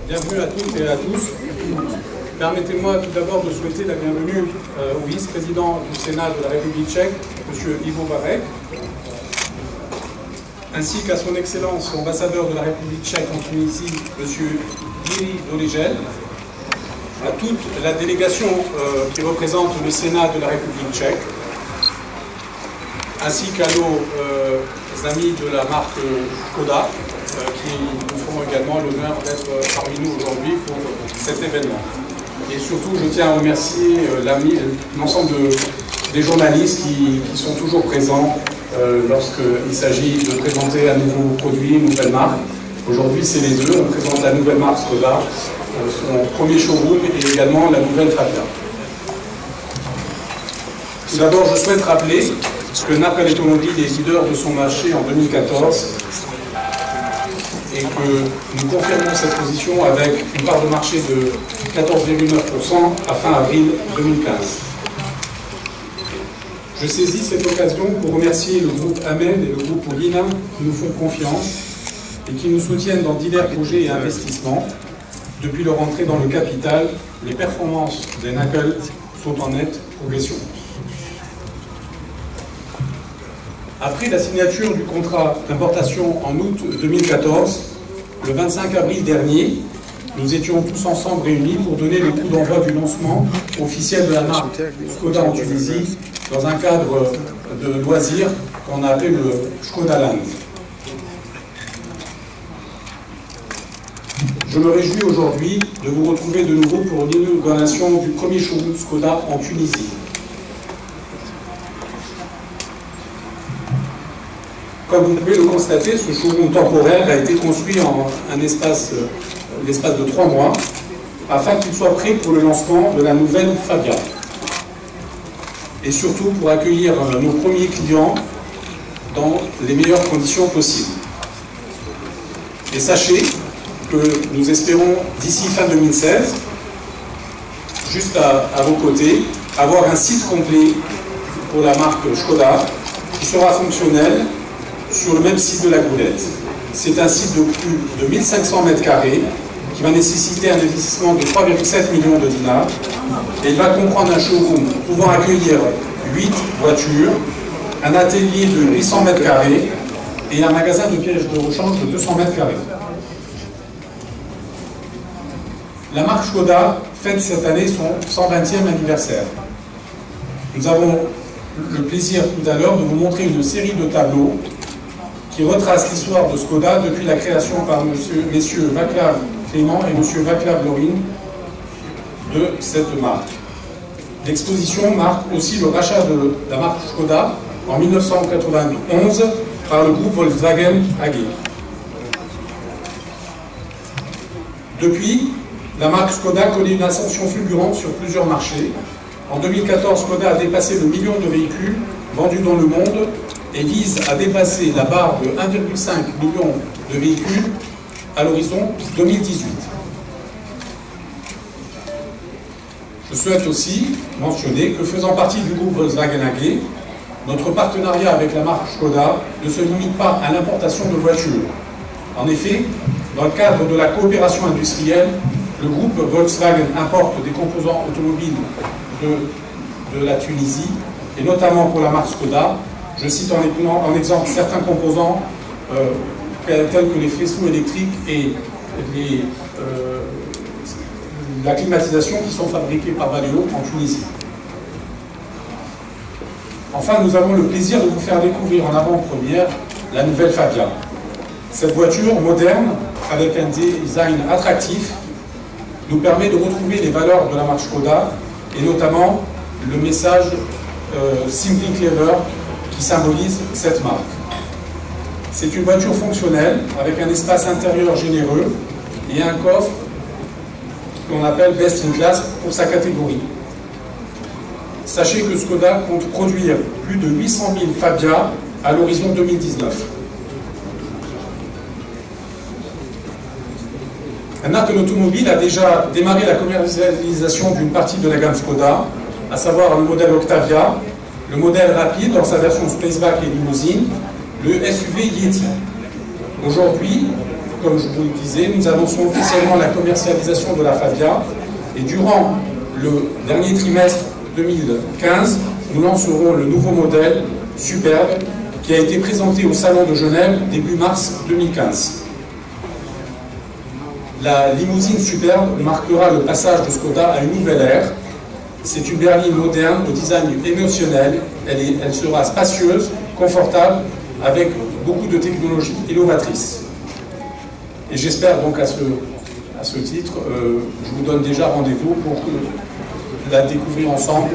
Bienvenue à toutes et à tous. Permettez-moi tout d'abord de souhaiter la bienvenue au vice-président du Sénat de la République tchèque, M. Ivo Varek, ainsi qu'à son Excellence l'ambassadeur de la République tchèque en Tunisie, M. Jiří Doležal, à toute la délégation qui représente le Sénat de la République tchèque, ainsi qu'à nos amis de la marque Škoda, qui nous font également l'honneur d'être parmi nous aujourd'hui pour cet événement. Et surtout, je tiens à remercier l'ensemble des journalistes qui sont toujours présents lorsqu'il s'agit de présenter un nouveau produit, une nouvelle marque. Aujourd'hui, c'est les deux. On présente la nouvelle marque Škoda, son premier showroom et également la nouvelle Fabia. Tout d'abord, je souhaite rappeler que Naples Automobile est leader de son marché en 2014 et que nous confirmons cette position avec une part de marché de 14,9% à fin avril 2015. Je saisis cette occasion pour remercier le groupe Amen et le groupe Olina qui nous font confiance et qui nous soutiennent dans divers projets et investissements. Depuis leur entrée dans le capital, les performances des Knuckles sont en nette progression. Après la signature du contrat d'importation en août 2014, le 25 avril dernier, nous étions tous ensemble réunis pour donner le coup d'envoi du lancement officiel de la marque Škoda en Tunisie dans un cadre de loisirs qu'on a appelé le Škoda Land. Je me réjouis aujourd'hui de vous retrouver de nouveau pour l'inauguration du premier showroom Škoda en Tunisie. Comme vous pouvez le constater, ce showroom temporaire a été construit en l'espace de 3 mois afin qu'il soit prêt pour le lancement de la nouvelle Fabia. Et surtout pour accueillir nos premiers clients dans les meilleures conditions possibles. Et sachez que nous espérons d'ici fin 2016, juste à vos côtés, avoir un site complet pour la marque Škoda qui sera fonctionnel sur le même site de la Goulette. C'est un site de plus de 1500 m² qui va nécessiter un investissement de 3,7 millions de dinars et il va comprendre un showroom pouvant accueillir 8 voitures, un atelier de 800 m² et un magasin de pièces de rechange de 200 m². La marque Škoda fête cette année son 120e anniversaire. Nous avons le plaisir tout à l'heure de vous montrer une série de tableaux qui retrace l'histoire de Škoda depuis la création par messieurs Václav Klement et monsieur Václav Lorin de cette marque. L'exposition marque aussi le rachat de la marque Škoda en 1991 par le groupe Volkswagen AG. Depuis, la marque Škoda connaît une ascension fulgurante sur plusieurs marchés. En 2014, Škoda a dépassé le million de véhicules vendus dans le monde et vise à dépasser la barre de 1,5 million de véhicules à l'horizon 2018. Je souhaite aussi mentionner que faisant partie du groupe Volkswagen AG, notre partenariat avec la marque Škoda ne se limite pas à l'importation de voitures. En effet, dans le cadre de la coopération industrielle, le groupe Volkswagen importe des composants automobiles de la Tunisie, et notamment pour la marque Škoda. Je cite en exemple certains composants tels que les faisceaux électriques et la climatisation qui sont fabriqués par Valeo en Tunisie. Enfin, nous avons le plaisir de vous faire découvrir en avant-première la nouvelle Fabia. Cette voiture moderne, avec un design attractif, nous permet de retrouver les valeurs de la marque Škoda et notamment le message Simply Clever qui symbolise cette marque. C'est une voiture fonctionnelle avec un espace intérieur généreux et un coffre qu'on appelle Best in Class pour sa catégorie. Sachez que Škoda compte produire plus de 800 000 Fabia à l'horizon 2019. Naples Automobile a déjà démarré la commercialisation d'une partie de la gamme Škoda, à savoir le modèle Octavia, le modèle rapide dans sa version Spaceback et limousine, le SUV Yeti. Aujourd'hui, comme je vous le disais, nous annonçons officiellement la commercialisation de la Fabia et durant le dernier trimestre 2015, nous lancerons le nouveau modèle Superbe qui a été présenté au Salon de Genève début mars 2015. La limousine Superbe marquera le passage de Skoda à une nouvelle ère. C'est une berline moderne au design émotionnel. Elle sera spacieuse, confortable, avec beaucoup de technologies innovatrices. Et j'espère donc à ce titre, je vous donne déjà rendez-vous pour la découvrir ensemble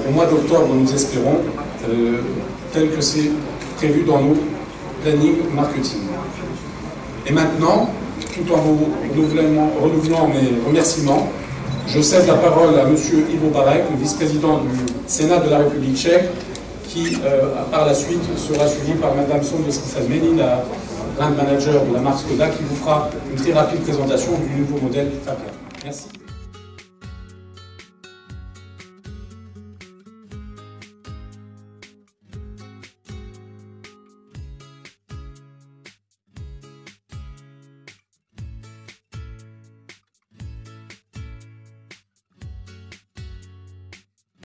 au mois d'octobre, nous espérons, tel que c'est prévu dans nos plannings marketing. Et maintenant, tout en renouvelant mes remerciements, je cède la parole à M. Ivo Barek, le vice-président du Sénat de la République tchèque, qui, par la suite, sera suivi par Mme Sonja Salmeni, la brand manager de la marque Skoda, qui vous fera une très rapide présentation du nouveau modèle Fabia. Merci.